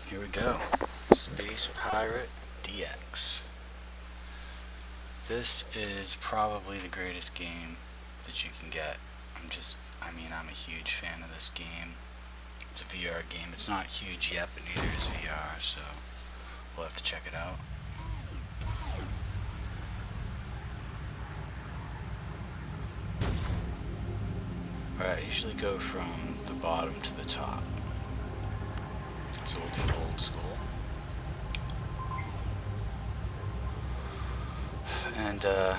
Here we go. Space Pirate DX. This is probably the greatest game that you can get. I'm a huge fan of this game. It's a VR game. It's not huge yet, but neither is VR, so we'll have to check it out. Alright, I usually go from the bottom to the top. So we'll do old school. And a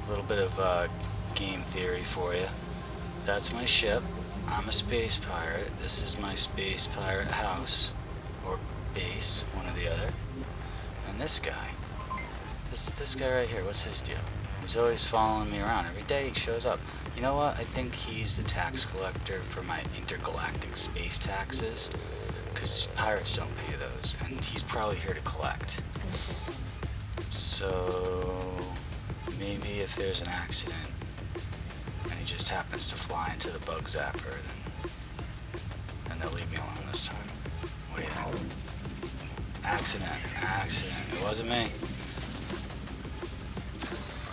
little bit of game theory for you. That's my ship. I'm a space pirate. This is my space pirate house, or base, one or the other. And this guy, this guy right here, what's his deal? He's always following me around. Every day he shows up. You know what? I think he's the tax collector for my intergalactic space taxes, because pirates don't pay those, and he's probably here to collect. So maybe if there's an accident and he just happens to fly into the bug zapper, then they'll leave me alone this time. What do you think? Accident. It wasn't me.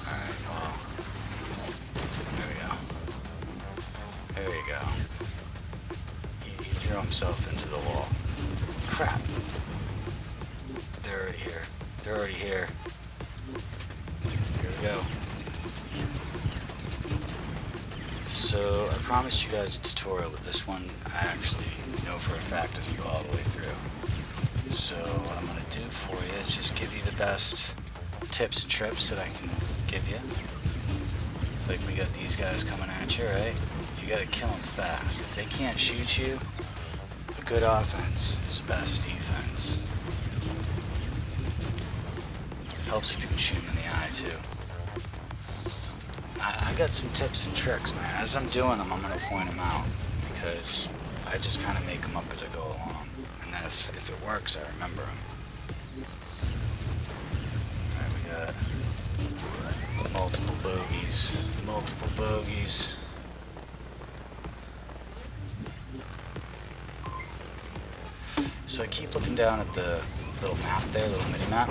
Alright, well, there we go. He threw himself into the wall. Crap. They're already here. Here we go. So I promised you guys a tutorial, but this one I actually know for a fact doesn't go all the way through. So what I'm going to do for you is just give you the best tips and trips that I can give you. Like we got these guys coming at you, right? You got to kill them fast. If they can't shoot you, a good offense is the best defense. Helps if you can shoot them in the eye too. I got some tips and tricks, man. As I'm doing them, I'm going to point them out, because I just kind of make them up as I go along. And then if it works, I remember them. Alright, we got multiple bogeys. So I keep looking down at the little map there, little mini-map.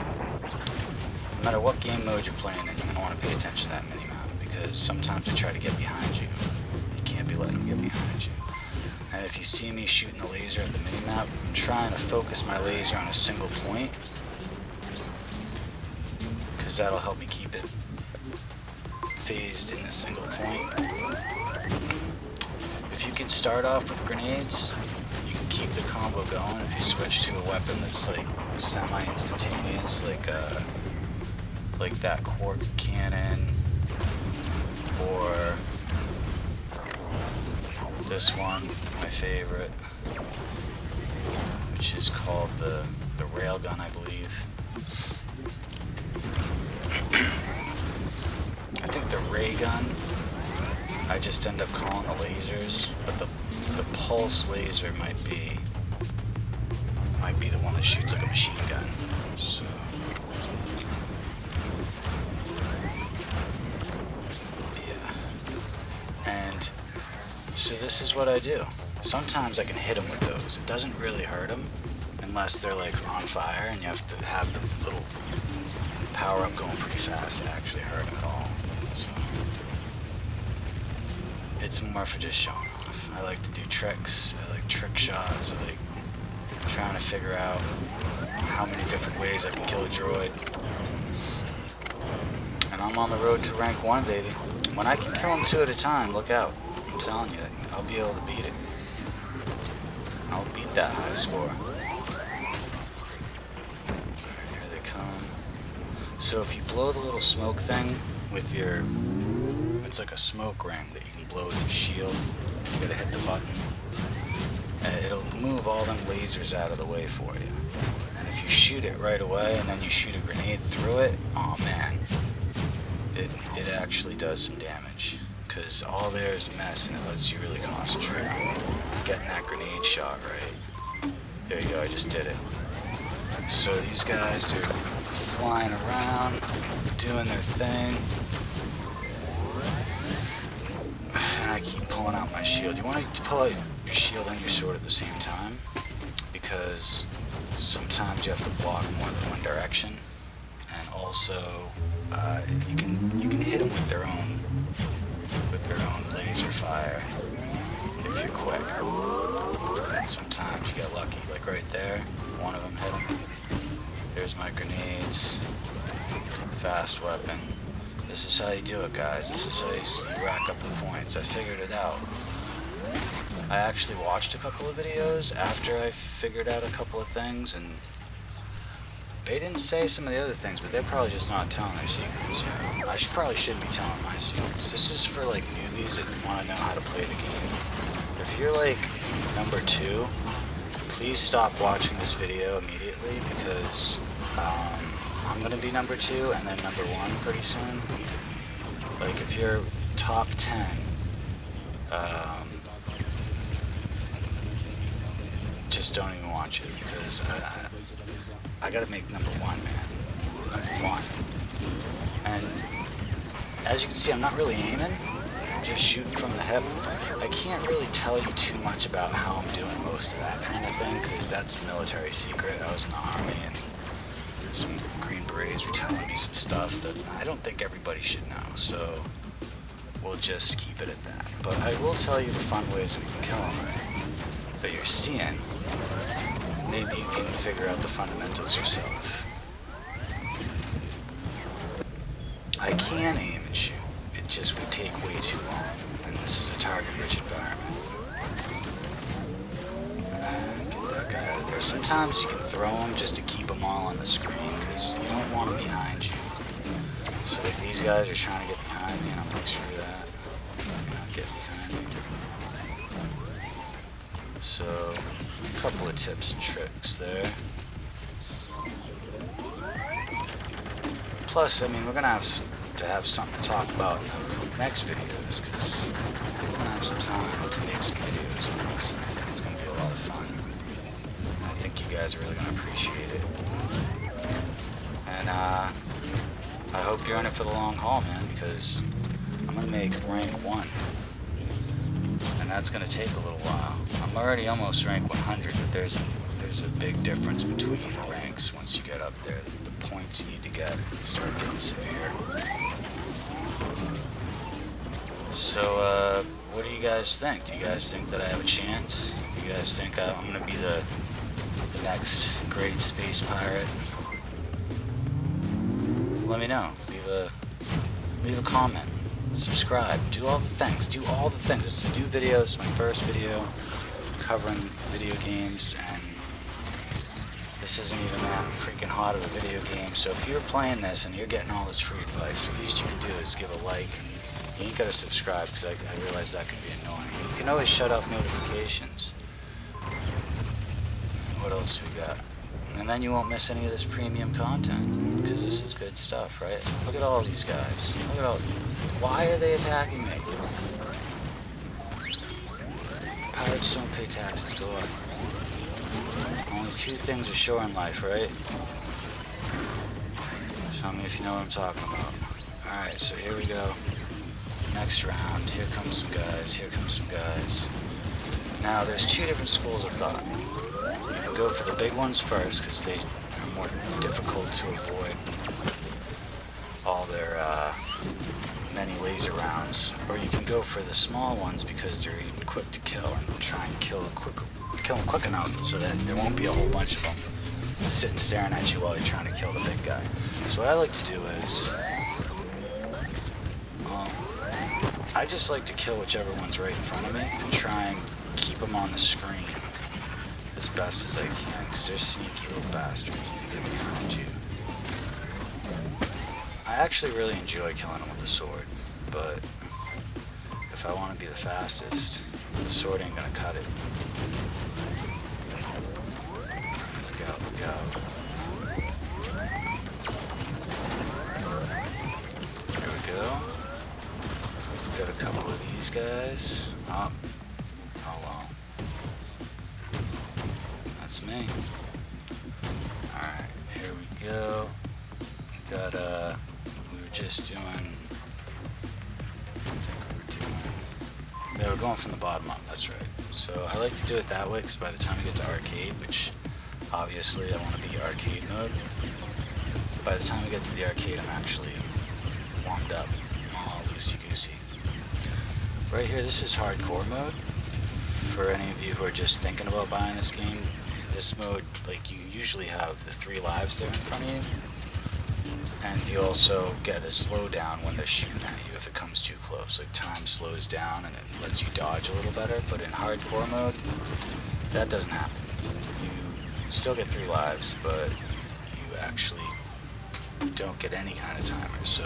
No matter what game mode you're playing in, you're going to want to pay attention to that mini-map, because sometimes they try to get behind you. You can't be letting them get behind you. And if you see me shooting the laser at the mini-map, I'm trying to focus my laser on a single point, because that'll help me keep it phased in a single point. If you can start off with grenades, you can keep the combo going. If you switch to a weapon that's like semi-instantaneous, like that quark cannon, or this one, my favorite, which is called the railgun, I believe. I think the ray gun, I just end up calling the lasers, but the pulse laser might be the one that shoots like a machine gun. So So this is what I do. Sometimes I can hit them with those. It doesn't really hurt them unless they're like on fire and you have to have the little power up going pretty fast to actually hurt them at all. So it's more for just showing off. I like to do tricks. I like trick shots. I like trying to figure out how many different ways I can kill a droid. And I'm on the road to rank 1, baby. When I can kill them 2 at a time, look out. I'm telling you, I'll be able to beat it. I'll beat that high score. Here they come. So if you blow the little smoke thing with your... It's like a smoke ring that you can blow with your shield. You gotta hit the button. And it'll move all them lasers out of the way for you. And if you shoot it right away and then you shoot a grenade through it, oh man. It actually does some damage. Because all there is a mess and it lets you really concentrate on getting that grenade shot right. There you go, I just did it. So these guys are flying around, doing their thing. And I keep pulling out my shield. You want to pull out your shield and your sword at the same time, because sometimes you have to block more than one direction, and also you can hit them with their own laser fire if you're quick. And sometimes you get lucky, like right there, one of them hit him. There's my grenades, fast weapon. This is how you do it, guys. This is how you rack up the points. I figured it out. I actually watched a couple of videos after I figured out a couple of things, and they didn't say some of the other things, but they're probably just not telling their secrets. You know? I probably shouldn't be telling my secrets. This is for like newbies that want to know how to play the game. If you're like number 2, please stop watching this video immediately, because I'm gonna be number 2 and then number 1 pretty soon. Like if you're top 10, just don't even watch it, because I gotta make number 1, man. Number 1. And as you can see, I'm not really aiming. I'm just shooting from the hip. I can't really tell you too much about how I'm doing most of that kind of thing, because that's a military secret. I was in the army, and some Green Berets were telling me some stuff that I don't think everybody should know, so we'll just keep it at that. But I will tell you the fun ways that we can kill them that you're seeing. Maybe you can figure out the fundamentals yourself. I can aim and shoot. It just would take way too long, and this is a target-rich environment. Get that guy out of there. Sometimes you can throw them just to keep them all on the screen, because you don't want them behind you. So like these guys are trying to get behind me, and I'm like, screw that. You're not getting behind me. So, a couple of tips and tricks there. Plus, I mean, we're gonna have to have something to talk about in the next videos, because I think we're gonna have some time to make some videos on this, and I think it's gonna be a lot of fun. I think you guys are really gonna appreciate it. And I hope you're in it for the long haul, man, because I'm gonna make rank 1. And that's gonna take a little while. I'm already almost rank 100, but there's a big difference between the ranks once you get up there. The points you need to get start getting severe. So, what do you guys think? Do you guys think that I have a chance? Do you guys think I'm gonna be the next great space pirate? Let me know. Leave a comment. Subscribe. Do all the things. Do all the things. It's a new video. This is my first video covering video games, and this isn't even that freaking hot of a video game. So if you're playing this and you're getting all this free advice, the least you can do is give a like. You ain't gotta subscribe, because I realize that can be annoying. You can always shut off notifications. What else do we got? And then you won't miss any of this premium content, because this is good stuff, right? Look at all these guys. Look at all. Why are they attacking me? Pirates don't pay taxes. Go up. Only 2 things are sure in life, right? Tell me if you know what I'm talking about. Alright, so here we go. Next round. Here comes some guys. Here comes some guys. Now, there's 2 different schools of thought. You can go for the big ones first, because they are more difficult to avoid. All their many laser rounds, or you can go for the small ones because they're even quick to kill, and try and kill them quick enough so that there won't be a whole bunch of them sitting staring at you while you're trying to kill the big guy. So what I like to do is I just like to kill whichever one's right in front of me and try and keep them on the screen as best as I can, because they're sneaky little bastards. They get behind you. I actually really enjoy killing them with a sword, but if I want to be the fastest, the sword ain't gonna cut it. Look out, look out. There we go. Got a couple of these guys. Oh well. That's me. Alright, here we go. We got just doing, yeah, we're going from the bottom up, that's right. So I like to do it that way, because by the time we get to arcade, which Obviously, I want to be arcade mode. By the time I get to the arcade, I'm actually warmed up. I'm all loosey-goosey. Right here, this is hardcore mode. For any of you who are just thinking about buying this game, this mode, like, you usually have the 3 lives there in front of you. And you also get a slowdown when they're shooting at you if it comes too close. Like, time slows down and it lets you dodge a little better. But in hardcore mode, that doesn't happen. You still get 3 lives, but you actually don't get any kind of timer. So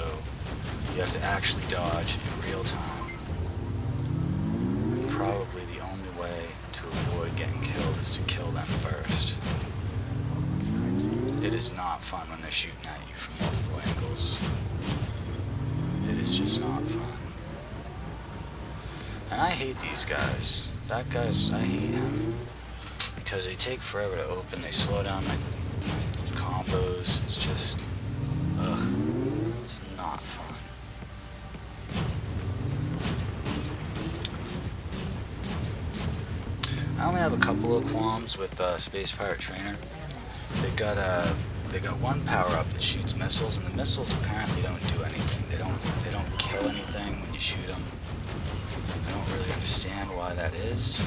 you have to actually dodge in real time. And probably the only way to avoid getting killed is to kill them first. It is not fun when they're shooting at you from multiple angles. It is just not fun. And I hate these guys. That guy's, I hate him. Because they take forever to open, they slow down my combos, it's just, ugh, it's not fun. I only have a couple of qualms with Space Pirate Trainer. They got one power-up that shoots missiles, and the missiles apparently don't do anything. They don't kill anything when you shoot them. I don't really understand why that is.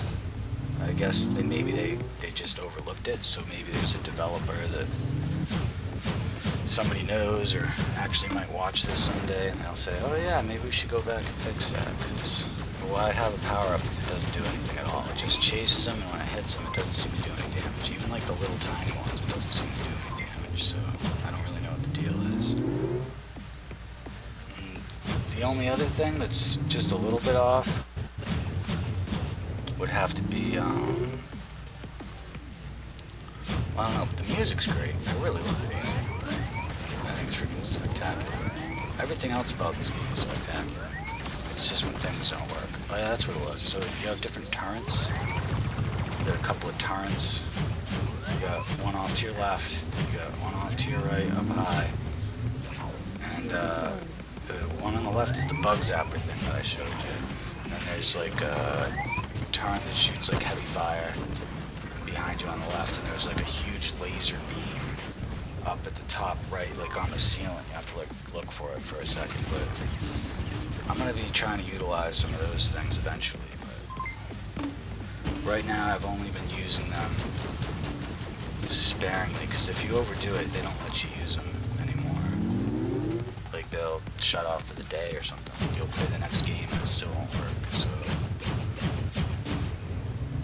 I guess maybe they just overlooked it, so maybe there's a developer that somebody knows or actually might watch this someday and they'll say, oh yeah, maybe we should go back and fix that, because why have a power-up if it doesn't do anything at all? It just chases them, and when it hits them, it doesn't seem to do any damage. Even like the little tiny ones, it doesn't seem to do any damage, so I don't really know what the deal is. The only other thing that's just a little bit off would have to be, well, I don't know, but the music's great. I really love the music. I think it's freaking spectacular. Everything else about this game is spectacular. It's just when things don't work. Oh yeah, that's what it was. So you have different turrets. There are a couple of turrets. You got one off to your left. You got one off to your right, up high. And the one on the left is the bug zapper thing that I showed you. And then there's like a turret that shoots like heavy fire behind you on the left, and there's like a huge laser beam up at the top right, like on the ceiling. You have to like look for it for a second, but I'm going to be trying to utilize some of those things eventually, but right now I've only been using them sparingly, because if you overdo it, they don't let you use them anymore. Like, they'll shut off for the day or something. You'll play the next game and it still won't work, so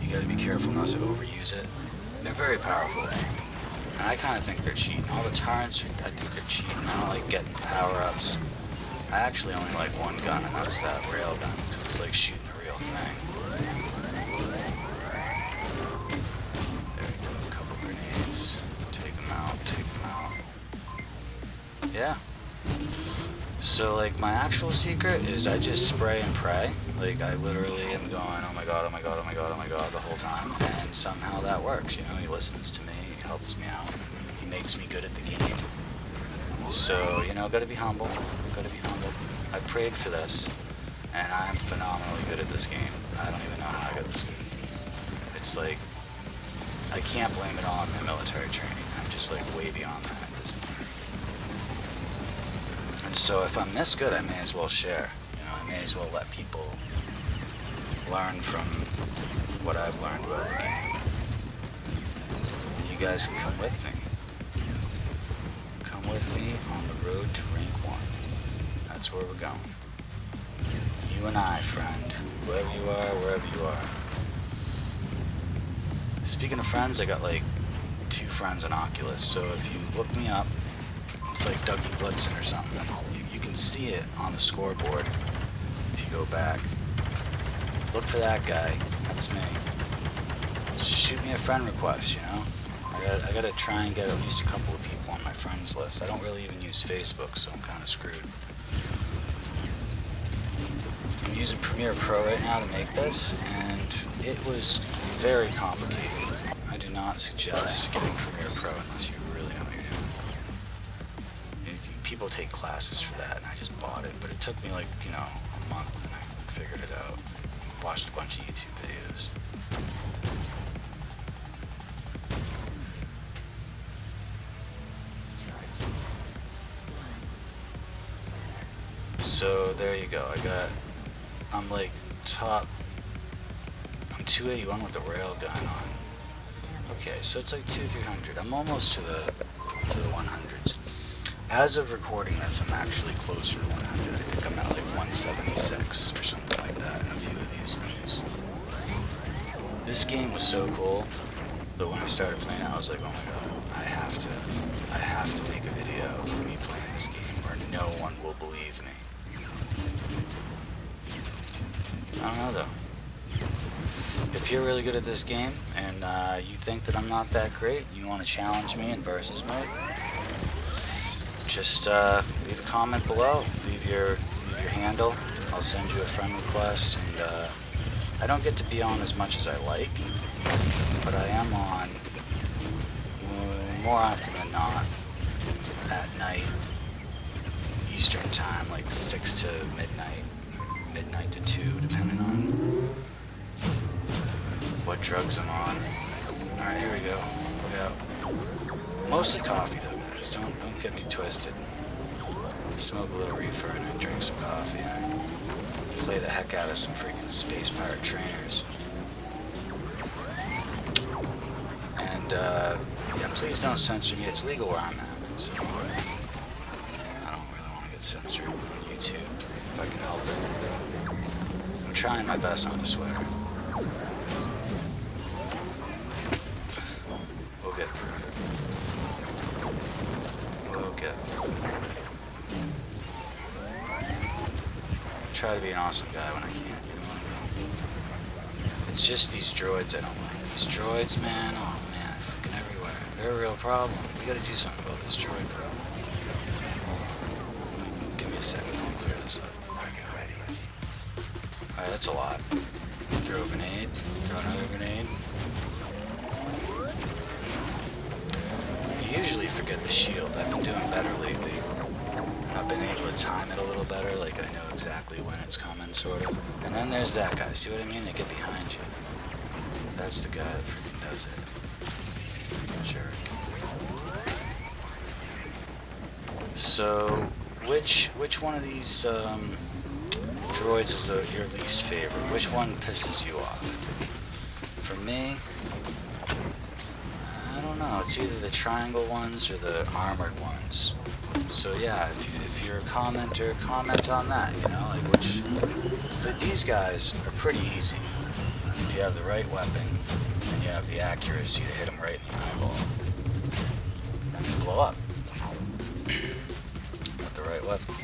you got to be careful not to overuse it. They're very powerful, and I kind of think they're cheating. All the turrets, I think they're cheating. I don't like getting power-ups. I actually only like one gun, and that's that rail gun. It's like shooting the real thing. There we go, a couple grenades. Take them out, take them out. Yeah. So, like, my actual secret is I just spray and pray. Like, I literally am going, oh my god, oh my god, oh my god, oh my god, the whole time. And somehow that works, you know? He listens to me, he helps me out, he makes me good at the game. So, you know, gotta be humble. Gotta be humble. I prayed for this, and I'm phenomenally good at this game. I don't even know how I got this good. It's like, I can't blame it all on my military training. I'm just like way beyond that at this point. And so if I'm this good, I may as well share. You know, I may as well let people learn from what I've learned about the game. And you guys can come with me. Come with me on the road to rank 1. That's where we're going. You and I, friend. Whoever you are, wherever you are. Speaking of friends, I got like 2 friends on Oculus, so if you look me up, it's like Dougie Blitzen or something. You can see it on the scoreboard if you go back. Look for that guy. That's me. Just shoot me a friend request, you know? I gotta try and get at least a couple of people on my friends list. I don't really even use Facebook, so I'm kind of screwed. I'm using Premiere Pro right now to make this, and it was very complicated. I do not suggest getting Premiere Pro unless you really know what you're doing. People take classes for that, and I just bought it, but it took me like, you know, a month, and I figured it out. Watched a bunch of YouTube videos. So there you go. I'm like top. I'm 281 with the railgun on. Okay, so it's like 300. I'm almost to the 100s. As of recording this, I'm actually closer to 100. I think I'm at like 176 or something like that in a few of these things. This game was so cool, but when I started playing it, I was like, oh my god, I have to make a video of me playing this game, or no one will believe me. I don't know though. If you're really good at this game and you think that I'm not that great, you want to challenge me in versus mode, just leave a comment below. Leave your handle. I'll send you a friend request. And I don't get to be on as much as I like, but I am on more often than not at night, Eastern time, like 6 to midnight to 2, depending on what drugs I'm on. Alright, here we go. Look out. Mostly coffee though, guys. Don't get me twisted. Smoke a little reefer and then drink some coffee. Play the heck out of some freaking Space Pirate Trainers. And yeah, please don't censor me. It's legal where I'm at. So I don't really want to get censored on YouTube if I can help it. I'm trying my best not to swear. We'll get through it. We'll get through it. I try to be an awesome guy when I can. It's just these droids I don't like. These droids, man, oh man, fucking everywhere. They're a real problem. We gotta do something about this droid problem. Give me a second, I'll clear this up. Alright, that's a lot. Throw a grenade, throw another grenade. You usually forget the shield. I've been doing better lately. I've been able to time it a little better, like I know exactly when it's coming, sort of. And then there's that guy, see what I mean? They get behind you. That's the guy that freaking does it. Jerk. So, which one of these droids is your least favorite? Which one pisses you off? For me, I don't know. It's either the triangle ones or the armored ones. So yeah, if you're a commenter, comment on that, you know, like which, these guys are pretty easy. If you have the right weapon, and you have the accuracy to hit them right in the eyeball, and they blow up. With the right weapon.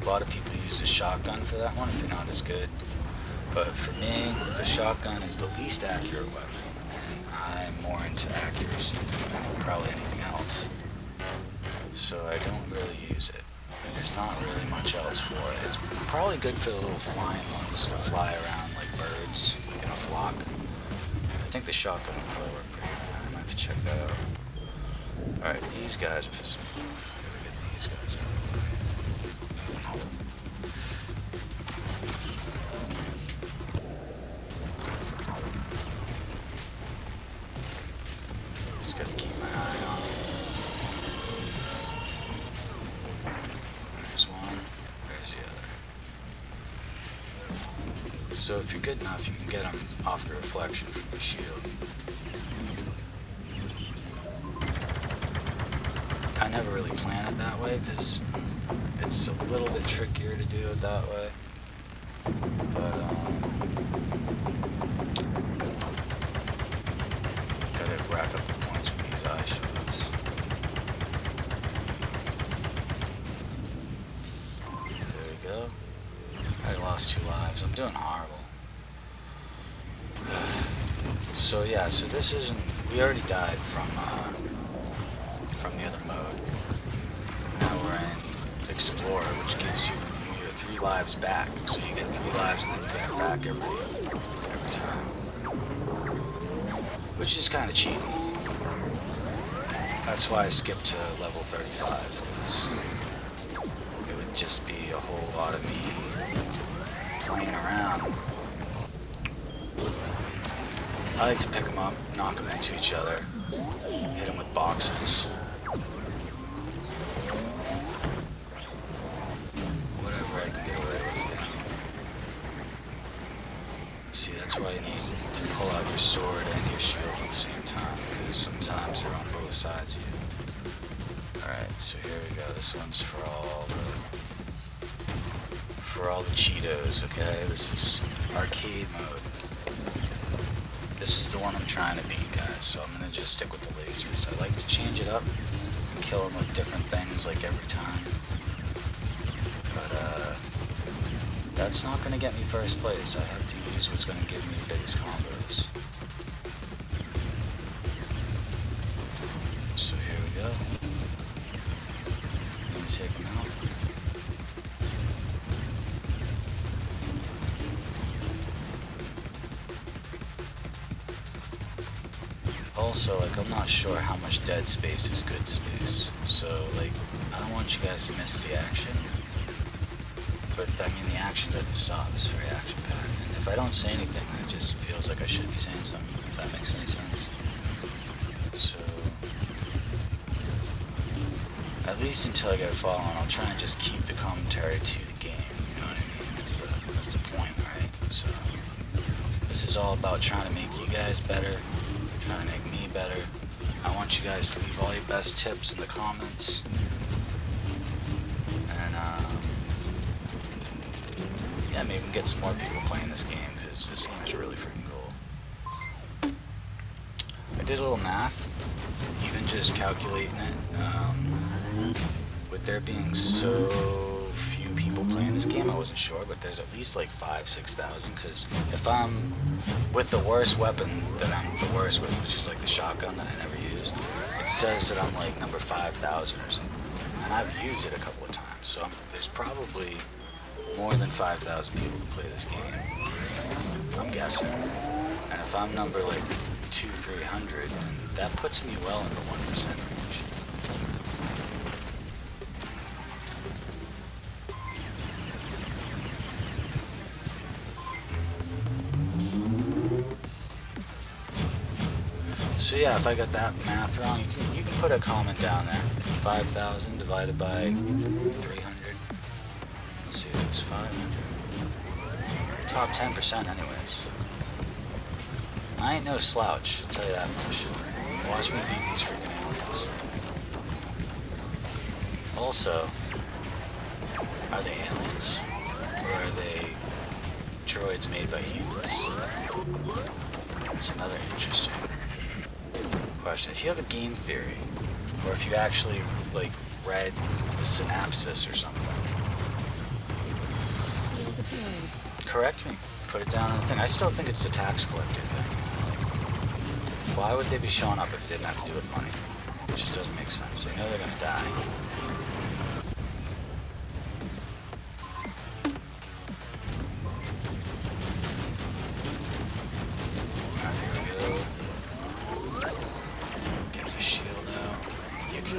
A lot of people use the shotgun for that one if you're not as good. But for me, the shotgun is the least accurate weapon, and I'm more into accuracy than probably anything else. So I don't really use it. There's not really much else for it. It's probably good for the little flying ones that fly around like birds, like in a flock. I think the shotgun will probably work pretty good. I might have to check that out. Alright, these guys piss me off. I gotta get these guys out of the way. Just gotta keep my eye on them. There's one. There's the other. So if you're good enough, you can get them off the reflection from the shield. I never really plan it that way because it's a little bit trickier to do it that way. But gotta rack up the points with these eye shots. There we go. I lost 2 lives. I'm doing horrible. So yeah, so this isn't. We already died from the other mode. Now we're in Explorer, which gives you your 3 lives back. So you get 3 lives and then you get it back every time. Which is kind of cheating. That's why I skipped to level 35, because it would just be a whole lot of me playing around. I like to pick them up, knock them into each other, hit them with boxes. See, that's why you need to pull out your sword and your shield at the same time, because sometimes they're on both sides of you. Alright, so here we go. This one's for all the Cheetos, okay? This is arcade mode. This is the one I'm trying to beat, guys, so I'm gonna just stick with the lasers. I like to change it up and kill them with different things, like every time. But, that's not gonna get me first place. I have to use what's gonna give me the biggest combos. So here we go. Let me take them out. Also, like, I'm not sure how much dead space is good space. So, like, I don't want you guys to miss the action. But, I mean, the action doesn't stop. It's very action-packed. And if I don't say anything, then it just feels like I should be saying something, if that makes any sense. So, at least until I get a follow on, I'll try and just keep the commentary to the game. You know what I mean? That's the point, right? So, this is all about trying to make you guys better, trying to make me better. I want you guys to leave all your best tips in the comments. And, yeah, maybe we can get some more people playing this game, because this game is really freaking cool. I did a little math, even just calculating it. With there being so few people playing this game, I wasn't sure, but there's at least like 5,000-6,000, because if I'm with the worst weapon that I'm the worst with, which is like the shotgun that I never use, it says that I'm like number 5,000 or something, and I've used it a couple of times, so there's probably more than 5,000 people to play this game, I'm guessing. And if I'm number like 200-300, then that puts me well in the 1% range. So yeah, if I got that math wrong, you can put a comment down there. 5,000 divided by 300. Let's see, it was 500. Top 10% anyways. I ain't no slouch, I'll tell you that much. Watch me beat these freaking aliens. Also, are they aliens? Or are they droids made by humans? That's another interesting question. If you have a game theory, or if you actually like read the synopsis or something, correct me. Put it down on the thing. I still think it's the tax collector thing. Why would they be showing up if it didn't have to do with money? It just doesn't make sense. They know they're gonna die.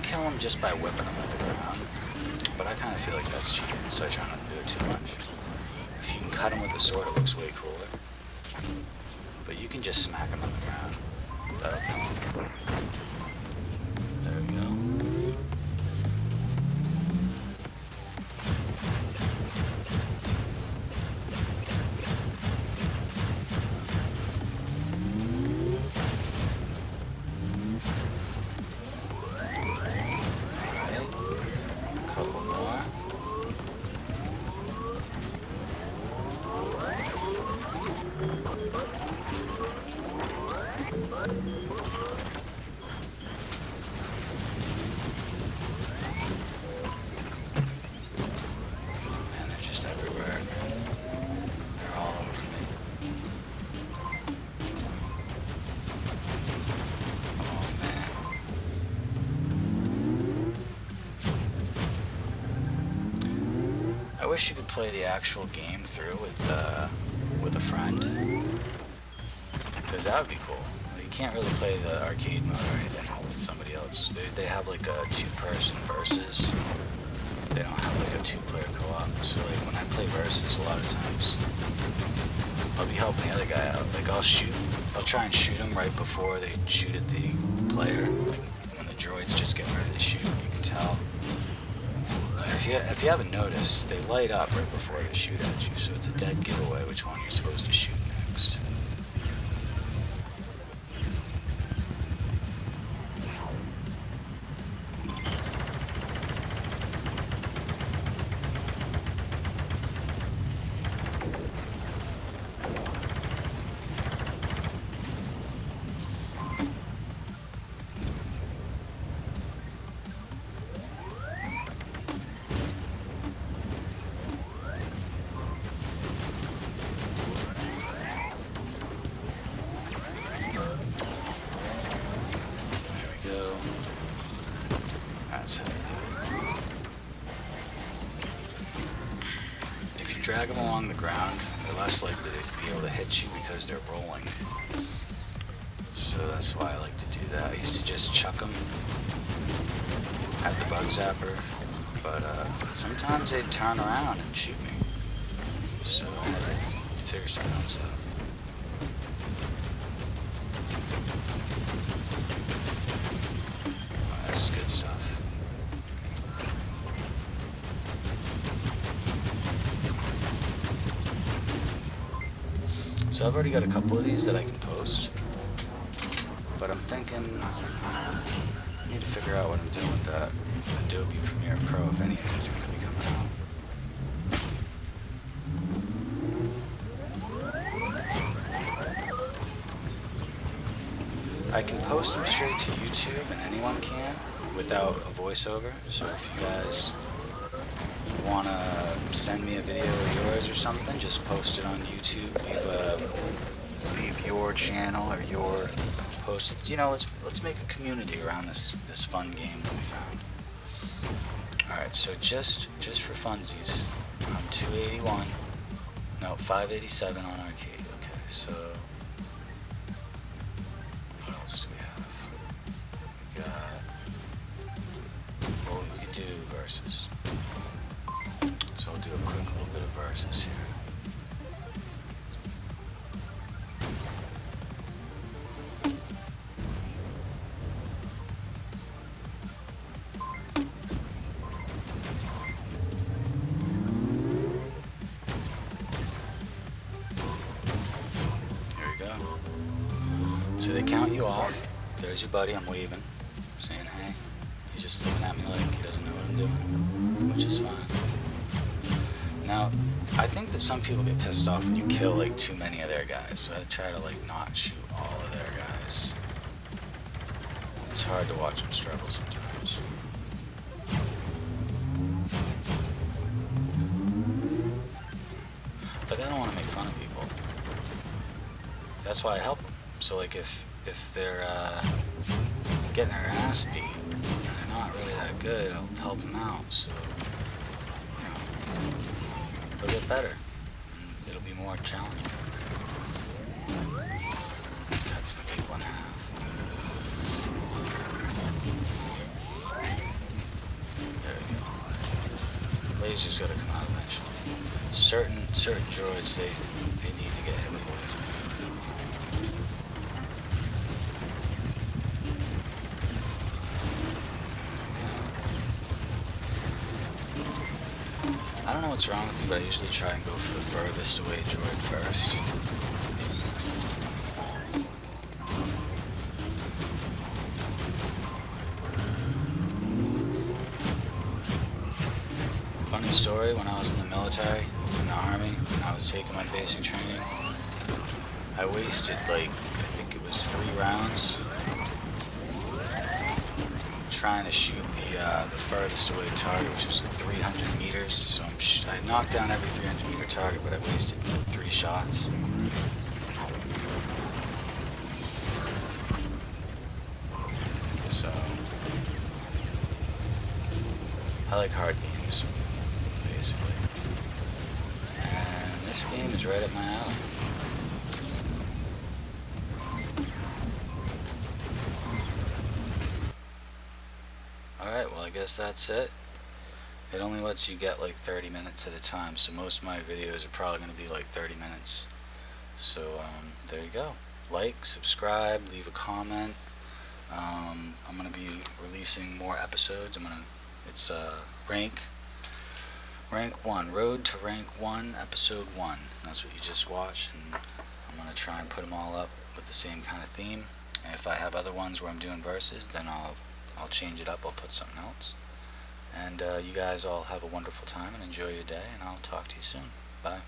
Kill him just by whipping him at the ground, but I kind of feel like that's cheating, so I try not to do it too much. If you can cut him with the sword, it looks way cooler. But you can just smack him on the ground. That'll kill him. There we go. I wish you could play the actual game through with a friend, because that would be cool. You can't really play the arcade mode or anything with somebody else. They have like a two-person versus. They don't have like a two-player co-op. So like when I play versus, a lot of times I'll be helping the other guy out. Like I'll try and shoot him right before they shoot at the player. Like when the droids just get ready to shoot, you can tell. If you haven't noticed, they light up right before they shoot at you, so it's a dead giveaway which one you're supposed to shoot next. next. That's it. If you drag them along the ground, they're less likely to be able to hit you because they're rolling. So that's why I like to do that. I used to just chuck them at the bug zapper, but sometimes they'd turn around and shoot me. So I had to figure something else out. Oh, that's good stuff. So I've already got a couple of these that I can post, but I'm thinking I need to figure out what I'm doing with that Adobe Premiere Pro, if any of these are going to be coming out. I can post them straight to YouTube, and anyone can, without a voiceover. So if you guys want to send me a video of yours or something, just post it on YouTube. Leave your channel or your post. You know, let's make a community around this fun game that we found. All right, so just for funsies, I'm 281. No, 587 on arcade. Okay, so what else do we have? We got. Well, we can do versus. So I'll do a quick little bit of versus here. Here we go. So they count you off. There's your buddy, I'm waving, saying hey. He's just looking at me like he doesn't know what I'm doing, which is fine. Now, I think that some people get pissed off when you kill like too many of their guys, so I try to like not shoot all of their guys. It's hard to watch them struggle sometimes. But I don't want to make fun of people. That's why I help them. So like if they're getting their ass beat and they're not really that good, I'll help them out. So it'll get better, and it'll be more challenging. Cut some people in half. There we go. Lasers gotta come out eventually. Certain droids, they need to get hit with lasers. I don't know what's wrong with me, but I usually try and go for the furthest away droid first. Funny story, when I was in the military, in the army, when I was taking my basic training, I wasted like, I think it was 3 rounds trying to shoot the furthest away target, which was 300 meters. So I knocked down every 300 meter target, but I wasted 3 shots. So I like hard games, basically. And this game is right up my alley. Alright, well I guess that's it. It only lets you get like 30 minutes at a time, so most of my videos are probably going to be like 30 minutes. So there you go. Like, subscribe, leave a comment. I'm going to be releasing more episodes. It's rank 1, Road to Rank 1, Episode 1. That's what you just watched, and I'm going to try and put them all up with the same kind of theme. And if I have other ones where I'm doing verses, then I'll change it up. I'll put something else. And you guys all have a wonderful time and enjoy your day, and I'll talk to you soon. Bye.